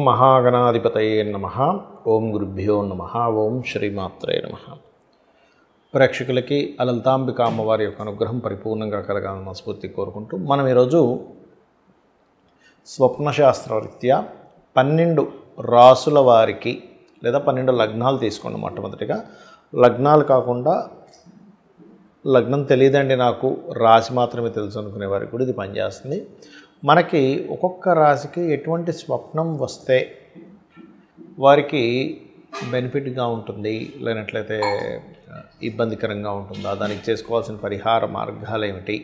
మహాగణాధిపతయే నమః. ఓం గురుభ్యో నమః. ఓం శ్రీమాత్రే నమః. ప్రేక్షకులకి లలితాంబిక అమ్మవారి యొక్క అనుగ్రహం పరిపూర్ణంగా కలగాలని మనస్ఫూర్తి కోరుకుంటూ మనం ఈరోజు స్వప్నశాస్త్రరీత్యా 12 రాసుల వారికి లేదా 12 లగ్నాలు తీసుకోండి. మొట్టమొదటిగా లగ్నాలు కాకుండా లగ్నం తెలియదండి నాకు రాశి మాత్రమే తెలుసు అనుకునే వారికి కూడా ఇది పనిచేస్తుంది. మనకి ఒక్కొక్క రాశికి ఎటువంటి స్వప్నం వస్తే వారికి బెనిఫిట్గా ఉంటుంది, లేనట్లయితే ఇబ్బందికరంగా ఉంటుందా, దానికి చేసుకోవాల్సిన పరిహార మార్గాలు ఏమిటి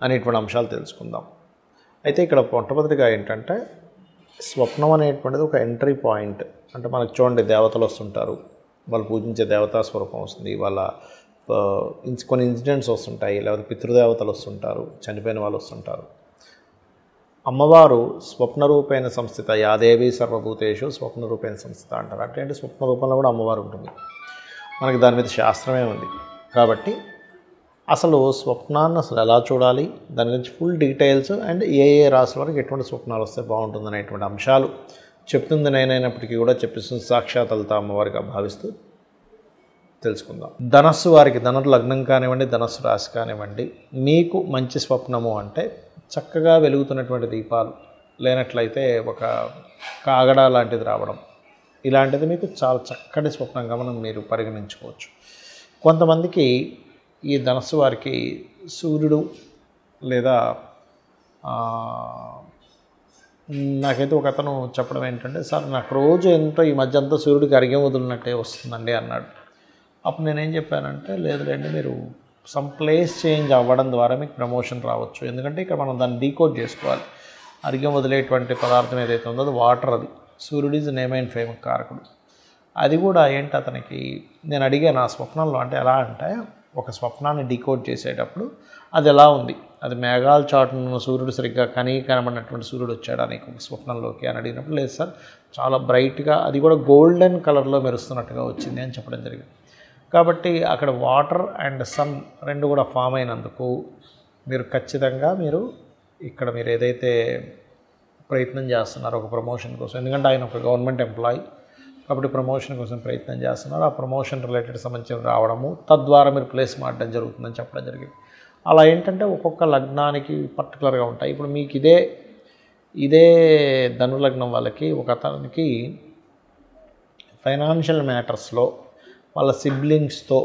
అనేటువంటి అంశాలు తెలుసుకుందాం. అయితే ఇక్కడ మొట్టమొదటిగా ఏంటంటే స్వప్నం అనేటువంటిది ఒక ఎంట్రీ పాయింట్. అంటే మనకు చూడండి, దేవతలు వస్తుంటారు, వాళ్ళు పూజించే దేవతా స్వరూపం వస్తుంది, వాళ్ళ కొన్ని ఇన్సిడెంట్స్ వస్తుంటాయి, లేకపోతే పితృదేవతలు వస్తుంటారు, చనిపోయిన వాళ్ళు వస్తుంటారు. అమ్మవారు స్వప్నరూపేణ సంస్థిత, యాదేవి సర్వభూతేషు స్వప్నరూపేణ సంస్థిత అంటారు. అంటే స్వప్న రూపంలో కూడా అమ్మవారు ఉంటుంది. మనకి దాని మీద శాస్త్రమే ఉంది. కాబట్టి అసలు స్వప్నాన్ని అసలు ఎలా చూడాలి, దాని గురించి ఫుల్ డీటెయిల్స్ అండ్ ఏ రాశుల వరకు ఎటువంటి స్వప్నాలు వస్తే బాగుంటుంది అనేటువంటి అంశాలు చెప్తుంది నేనైనప్పటికీ కూడా చెప్పిస్తుంది సాక్షాత్ లలిత అమ్మవారిగా భావిస్తూ తెలుసుకుందాం. ధనస్సు వారికి, ధనుర్ లగ్నం కానివ్వండి, ధనస్సు రాశి కానివ్వండి, మీకు మంచి స్వప్నము అంటే చక్కగా వెలుగుతున్నటువంటి దీపాలు, లేనట్లయితే ఒక కాగడ లాంటిది రావడం, ఇలాంటిది మీకు చాలా చక్కటి స్వప్నంగా మీరు పరిగణించుకోవచ్చు. కొంతమందికి ఈ ధనస్సు వారికి సూర్యుడు లేదా నాకైతే ఒక అతను చెప్పడం ఏంటంటే, సార్ నాకు రోజు ఎంతో ఈ మధ్య అంతా సూర్యుడికి అరిగెం వదిలినట్టే వస్తుందండి అన్నాడు. అప్పుడు నేనేం చెప్పానంటే, లేదులేండి, మీరు సమ్ ప్లేస్ చేంజ్ అవ్వడం ద్వారా మీకు ప్రమోషన్ రావచ్చు. ఎందుకంటే ఇక్కడ మనం దాన్ని డీకోడ్ చేసుకోవాలి. అరిగెం వదిలేటువంటి పదార్థం ఏదైతే ఉందో అది వాటర్. అది సూర్యుడు ఈజ్ నేమ్ అండ్ ఫేమ్ కారకుడు. అది కూడా ఏంటి, అతనికి నేను అడిగాను ఆ స్వప్నంలో, అంటే ఎలా అంటే ఒక స్వప్నాన్ని డీకోడ్ చేసేటప్పుడు అది ఎలా ఉంది, అది మేఘాల చాటున సూర్యుడు సరిగ్గా కనబడినటువంటి సూర్యుడు వచ్చాడా నీకు స్వప్నంలోకి అని అడిగినప్పుడు, లేదు సార్, చాలా బ్రైట్గా, అది కూడా గోల్డెన్ కలర్లో మెరుస్తున్నట్టుగా వచ్చింది అని చెప్పడం జరిగింది. కాబట్టి అక్కడ వాటర్ అండ్ సన్ రెండు కూడా ఫామ్ అయినందుకు మీరు ఖచ్చితంగా మీరు ఏదైతే ప్రయత్నం చేస్తున్నారో ఒక ప్రమోషన్ కోసం, ఎందుకంటే ఆయన ఒక గవర్నమెంట్ ఎంప్లాయీ కాబట్టి ప్రమోషన్ కోసం ప్రయత్నం చేస్తున్నారు, ఆ ప్రమోషన్ రిలేటెడ్ సంబంధించి రావడము, తద్వారా మీరు ప్లేస్ మారడం జరుగుతుందని చెప్పడం జరిగింది. అలా ఏంటంటే ఒక్కొక్క లగ్నానికి పర్టికులర్గా ఉంటాయి. ఇప్పుడు మీకు ఇదే ధనుర్లగ్నం వాళ్ళకి ఒక అతనికి ఫైనాన్షియల్ మ్యాటర్స్లో వాళ్ళ సిబ్లింగ్స్తో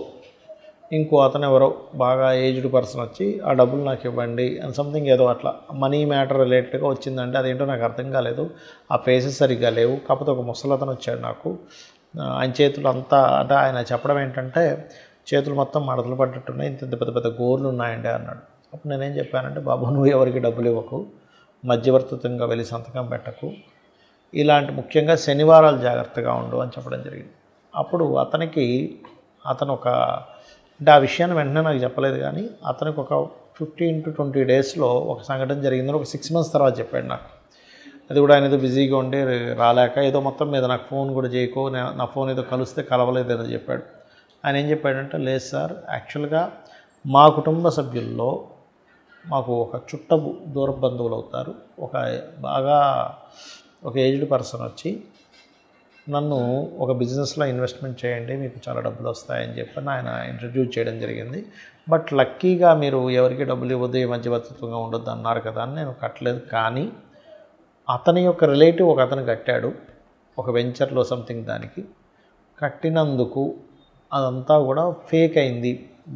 ఇంకో అతను ఎవరో బాగా ఏజ్డ్ పర్సన్ వచ్చి ఆ డబ్బులు నాకు ఇవ్వండి అని సంథింగ్ ఏదో అట్లా మనీ మ్యాటర్ రిలేటెడ్గా వచ్చిందంటే అదేంటో నాకు అర్థం కాలేదు, ఆ ఫేసెస్ సరిగ్గా లేవు. కాకపోతే ఒక ముసలతను వచ్చాడు నాకు, ఆయన చేతులు అంతా, అంటే ఆయన చెప్పడం ఏంటంటే చేతులు మొత్తం మడతలు పడ్డట్టున్నాయి, ఇంత పెద్ద పెద్ద గోర్లు ఉన్నాయండి అన్నాడు. అప్పుడు నేనేం చెప్పానంటే, బాబు నువ్వు ఎవరికి డబ్బులు ఇవ్వకు, మధ్యవర్తిత్వంగా వెళ్ళి సంతకం పెట్టకు, ఇలాంటి ముఖ్యంగా శనివారాలు జాగ్రత్తగా ఉండు అని చెప్పడం జరిగింది. అప్పుడు అతను ఒక, అంటే ఆ విషయాన్ని వెంటనే నాకు చెప్పలేదు, కానీ అతనికి ఒక 15 to 20 డేస్లో ఒక సంఘటన జరిగిందని ఒక 6 months తర్వాత చెప్పాడు నాకు. అది కూడా ఆయన ఏదో బిజీగా ఉండి రాలేక ఏదో మొత్తం మీద నాకు ఫోన్ కూడా చేయకో, నా ఫోన్ ఏదో కలిస్తే కలవలేదు ఏదో చెప్పాడు. ఆయన ఏం చెప్పాడంటే, లేదు సార్, యాక్చువల్గా మా కుటుంబ సభ్యుల్లో మాకు ఒక చుట్టపు దూర బంధువులు అవుతారు, ఒక ఏజ్డ్ పర్సన్ వచ్చి నన్ను ఒక బిజినెస్లో ఇన్వెస్ట్మెంట్ చేయండి, మీకు చాలా డబ్బులు వస్తాయని చెప్పి ఆయన ఇంట్రడ్యూస్ చేయడం జరిగింది. బట్ లక్కీగా మీరు ఎవరికి డబ్బులు ఇవ్వద్దు, ఈ మధ్యవర్తిత్వంగా ఉండొద్దు అన్నారు కదా అని నేను కట్టలేదు. కానీ అతని యొక్క రిలేటివ్ ఒక అతను కట్టాడు ఒక వెంచర్లో సంథింగ్, దానికి కట్టినందుకు అదంతా కూడా ఫేక్ అయింది,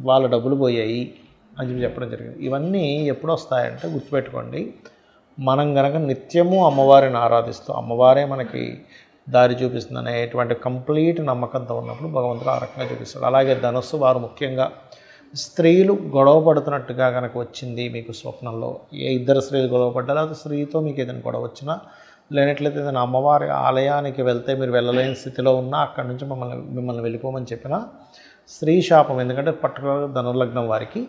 వాళ్ళ డబ్బులు పోయాయి అని చెప్పడం జరిగింది. ఇవన్నీ ఎప్పుడు వస్తాయంటే గుర్తుపెట్టుకోండి, మనం కనుక నిత్యము అమ్మవారిని ఆరాధిస్తూ అమ్మవారే మనకి దారి చూపిస్తుంది అనేటువంటి కంప్లీట్ నమ్మకంతో ఉన్నప్పుడు భగవంతుడు ఆ రకంగా చూపిస్తాడు. అలాగే ధనస్సు వారు ముఖ్యంగా స్త్రీలు గొడవ పడుతున్నట్టుగా కనుక వచ్చింది మీకు స్వప్నంలో, ఇద్దరు స్త్రీలు గొడవ పడ్డా, లేకపోతే స్త్రీతో మీకు ఏదైనా గొడవ వచ్చినా, లేనట్లయితే ఏదైనా అమ్మవారి ఆలయానికి వెళ్తే మీరు వెళ్ళలేని స్థితిలో ఉన్నా అక్కడి నుంచి మిమ్మల్ని వెళ్ళిపోమని చెప్పిన స్త్రీ శాపం. ఎందుకంటే పర్టికులర్గా ధనుర్లగ్నం వారికి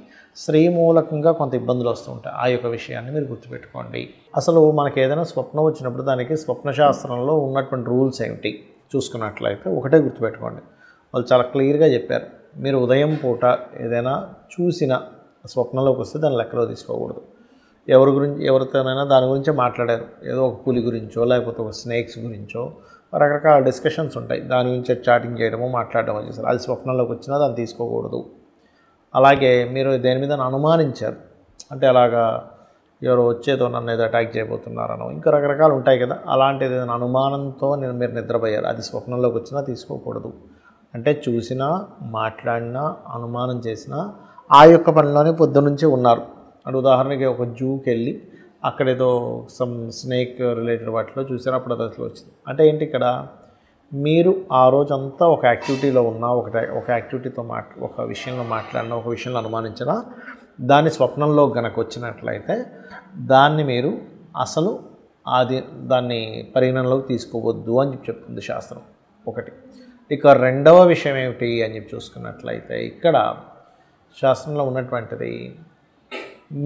స్త్రీ మూలకంగా కొంత ఇబ్బందులు వస్తూ ఉంటాయి. ఆ యొక్క విషయాన్ని మీరు గుర్తుపెట్టుకోండి. అసలు మనకి ఏదైనా స్వప్నం వచ్చినప్పుడు దానికి స్వప్నశాస్త్రంలో ఉన్నటువంటి రూల్స్ ఏమిటి చూసుకున్నట్లయితే ఒకటే గుర్తుపెట్టుకోండి, వాళ్ళు చాలా క్లియర్గా చెప్పారు. మీరు ఉదయం పూట ఏదైనా చూసిన స్వప్నంలోకి వస్తే దాన్ని లెక్కలో తీసుకోకూడదు. ఎవరితోనైనా దాని గురించే మాట్లాడారు. ఏదో ఒక పులి గురించో లేకపోతే ఒక స్నేక్స్ గురించో రకరకాల డిస్కషన్స్ ఉంటాయి. దాని గురించి చాటింగ్ చేయడమో మాట్లాడడమో చేశారు. అది స్వప్నంలోకి వచ్చినా దాన్ని తీసుకోకూడదు. అలాగే మీరు దేని మీద అనుమానించారు, అంటే అలాగా ఎవరో వచ్చేదో నన్ను ఏదో అటాక్ చేయబోతున్నారనో ఇంకా రకరకాలు ఉంటాయి కదా. అలాంటిది ఏదైనా అనుమానంతో మీరు నిద్రపోయారు, అది స్వప్నంలోకి వచ్చినా తీసుకోకూడదు. అంటే చూసినా మాట్లాడినా అనుమానం చేసినా ఆ యొక్క పనిలోనే పొద్దునుంచి ఉన్నారు. అంటే ఉదాహరణకి ఒక జూకి వెళ్ళి అక్కడేదో సమ్ స్నేక్ రిలేటెడ్ వాటిలో చూసారు, అప్పుడు అది అసలు వచ్చింది. అంటే ఏంటి, ఇక్కడ మీరు ఆ రోజంతా ఒక యాక్టివిటీలో ఉన్నా, ఒక యాక్టివిటీతో ఒక విషయంలో మాట్లాడినా, ఒక విషయంలో అనుమానించినా దాన్ని స్వప్నంలో గనక వచ్చినట్లయితే దాన్ని మీరు అసలు దాన్ని పరిగణనలోకి తీసుకోవద్దు అని చెప్తుంది శాస్త్రం. ఒకటి. ఇక రెండవ విషయం ఏమిటి అని చెప్పి చూసుకున్నట్లయితే ఇక్కడ శాస్త్రంలో ఉన్నటువంటిది,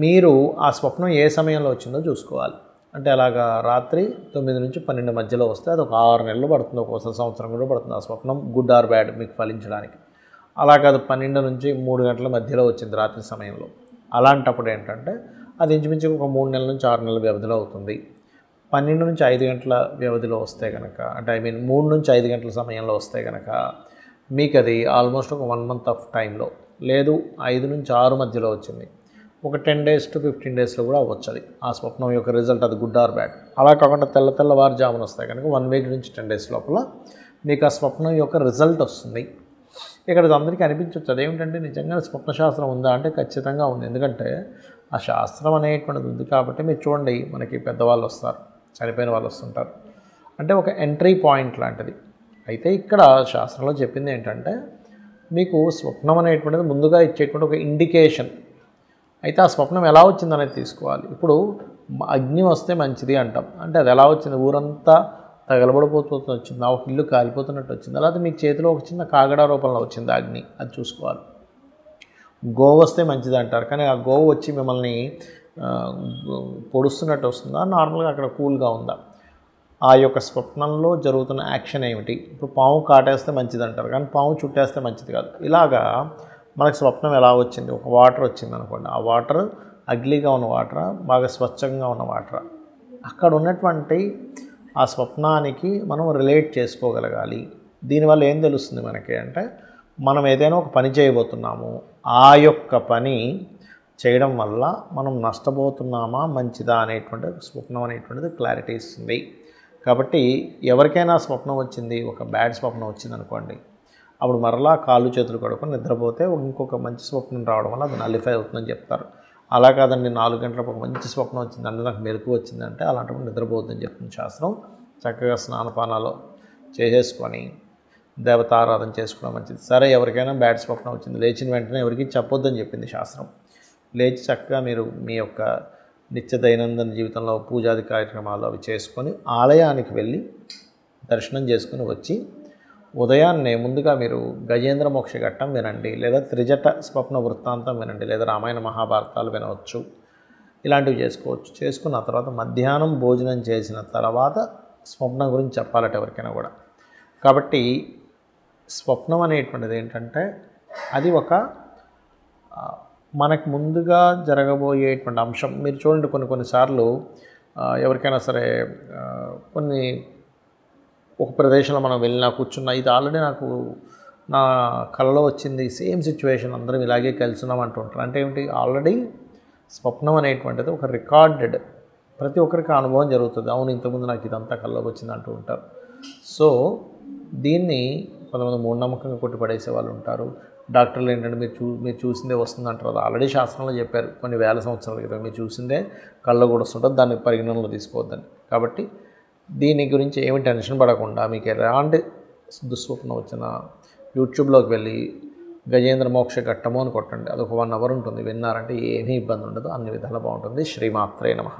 మీరు ఆ స్వప్నం ఏ సమయంలో వచ్చిందో చూసుకోవాలి. అంటే అలాగా రాత్రి 9 నుంచి 12 మధ్యలో వస్తే అది ఒక 6 నెలలు పడుతుంది, ఒక్కోసారి సంవత్సరం కూడా పడుతుంది ఆ స్వప్నం గుడ్ ఆర్ బ్యాడ్ మీకు ఫలించడానికి. అలా కాదు 12 నుంచి 3 గంటల మధ్యలో వచ్చింది రాత్రి సమయంలో, అలాంటప్పుడు ఏంటంటే అది ఇంచుమించు ఒక 3 నెలల నుంచి 6 నెలల వ్యవధిలో అవుతుంది. 12 నుంచి 5 గంటల వ్యవధిలో వస్తే కనుక, అంటే 3 నుంచి 5 గంటల సమయంలో వస్తే కనుక మీకు అది ఆల్మోస్ట్ ఒక 1 మంత్ ఆఫ్ టైంలో, లేదు 5 నుంచి 6 మధ్యలో వచ్చింది, ఒక 10 days to 15 daysలో కూడా అవ్వచ్చు అది ఆ స్వప్నం యొక్క రిజల్ట్, అది గుడ్ ఆర్ బ్యాడ్. అలా కాకుండా తెల్లవారుజామున వస్తాయి కనుక 1 week నుంచి 10 days లోపల మీకు ఆ స్వప్నం యొక్క రిజల్ట్ వస్తుంది. ఇక్కడ అందరికీ అనిపించవచ్చు అదేమిటంటే నిజంగా స్వప్నశాస్త్రం ఉందా అంటే ఖచ్చితంగా ఉంది. ఎందుకంటే ఆ శాస్త్రం అనేటువంటిది ఉంది కాబట్టి మీరు చూడండి, మనకి పెద్దవాళ్ళు వస్తారు, చనిపోయిన వాళ్ళు వస్తుంటారు, అంటే ఒక ఎంట్రీ పాయింట్ లాంటిది. అయితే ఇక్కడ శాస్త్రంలో చెప్పింది ఏంటంటే మీకు స్వప్నం అనేటువంటిది ముందుగా ఇచ్చేటువంటి ఒక ఇండికేషన్. అయితే ఆ స్వప్నం ఎలా వచ్చిందనేది తీసుకోవాలి. ఇప్పుడు అగ్ని వస్తే మంచిది అంటాం, అంటే అది ఎలా వచ్చింది, ఊరంతా తగలబడిపోతూ వచ్చింది, ఒక ఇల్లు కాలిపోతున్నట్టు వచ్చింది, అలాగే మీకు చేతిలో ఒక చిన్న కాగడా రూపంలో వచ్చింది అగ్ని, అది చూసుకోవాలి. గోవు వస్తే మంచిది అంటారు, కానీ ఆ గోవు వచ్చి మిమ్మల్ని పొడుస్తున్నట్టు వస్తుందా, నార్మల్గా అక్కడ కూల్గా ఉందా, ఆ యొక్క స్వప్నంలో జరుగుతున్న యాక్షన్ ఏమిటి. ఇప్పుడు పాము కాటేస్తే మంచిది అంటారు, కానీ పాము చుట్టేస్తే మంచిది కాదు. ఇలాగా మనకు స్వప్నం ఎలా వచ్చింది, ఒక వాటర్ వచ్చింది అనుకోండి, ఆ వాటర్ అగ్లీగా ఉన్న వాటర్, బాగా స్వచ్ఛంగా ఉన్న వాటర్, అక్కడ ఉన్నటువంటి ఆ స్వప్నానికి మనం రిలేట్ చేసుకోగలగాలి. దీనివల్ల ఏం తెలుస్తుంది మనకి అంటే, మనం ఏదైనా ఒక పని చేయబోతున్నాము, ఆ యొక్క పని చేయడం వల్ల మనం నష్టపోతున్నామా మంచిదా అనేటువంటి స్వప్నం అనేటువంటిది క్లారిటీ ఇస్తుంది. కాబట్టి ఎవరికైనా స్వప్నం వచ్చింది, ఒక బ్యాడ్ స్వప్నం వచ్చింది అనుకోండి, అప్పుడు మరలా కాళ్ళు చేతులు కడుక్కొని నిద్రపోతే ఇంకొక మంచి స్వప్నం రావడం వల్ల అది నలిఫై అవుతుందని చెప్తారు. అలా కాదండి 4 గంటలకు ఒక మంచి స్వప్నం వచ్చిందంటే నాకు మెలకు వచ్చిందంటే అలాంటప్పుడు నిద్రపోతుందని చెప్తుంది శాస్త్రం. చక్కగా స్నానపానాలు చేసేసుకొని దేవతారాధన చేసుకోవడం మంచిది. సరే, ఎవరికైనా బ్యాడ్ స్వప్నం వచ్చింది, లేచిన వెంటనే ఎవరికి చెప్పొద్దని చెప్పింది శాస్త్రం. లేచి చక్కగా మీరు మీ యొక్క నిత్య దైనందిన జీవితంలో పూజాది కార్యక్రమాలు అవి చేసుకొని ఆలయానికి వెళ్ళి దర్శనం చేసుకుని వచ్చి ఉదయాన్నే ముందుగా మీరు గజేంద్ర మోక్ష ఘట్టం వినండి, లేదా త్రిజట స్వప్న వృత్తాంతం వినండి, లేదా రామాయణ మహాభారతాలు వినవచ్చు. ఇలాంటివి చేసుకోవచ్చు. చేసుకున్న తర్వాత మధ్యాహ్నం భోజనం చేసిన తర్వాత స్వప్నం గురించి చెప్పాలట ఎవరికైనా కూడా. కాబట్టి స్వప్నం అనేటువంటిది ఏంటంటే అది ఒక మనకు ముందుగా జరగబోయేటువంటి అంశం. మీరు చూడండి, కొన్నిసార్లు ఎవరికైనా సరే ఒక ప్రదేశంలో మనం వెళ్ళినా కూర్చున్నా, ఇది ఆల్రెడీ నాకు నా కలలో వచ్చింది, సేమ్ సిచ్యువేషన్, అందరం ఇలాగే కలిసినాం అంటుంటారు. అంటే ఏమిటి, ఆల్రెడీ స్వప్నం అనేటువంటిది ఒక రికార్డెడ్, ప్రతి ఒక్కరికి అనుభవం జరుగుతుంది. అవును, ఇంతకుముందు నాకు ఇదంతా కల్లోకి వచ్చింది అంటూ ఉంటారు. సో దీన్ని కొంతమంది మూఢనమ్మకంగా కొట్టిపడేసే వాళ్ళు ఉంటారు. డాక్టర్లు ఏంటంటే మీరు చూసిందే వస్తుంది అంటారు. అది ఆల్రెడీ శాస్త్రంలో చెప్పారు కొన్ని వేల సంవత్సరాల క్రితం, మీరు చూసిందే కళ్ళ కూడా వస్తుంటుంది, దాన్ని పరిగణనలో తీసుకోవద్దని. కాబట్టి దీని గురించి ఏమి టెన్షన్ పడకుండా మీకు ఎలాంటి దుస్వప్నం వచ్చినా యూట్యూబ్లోకి వెళ్ళి గజేంద్ర మోక్ష ఘట్టము అని కొట్టండి, అది ఒక 1 hour ఉంటుంది. విన్నారంటే ఏమీ ఇబ్బంది ఉండదు, అన్ని విధాలా బాగుంటుంది. శ్రీమాత్రే నమః.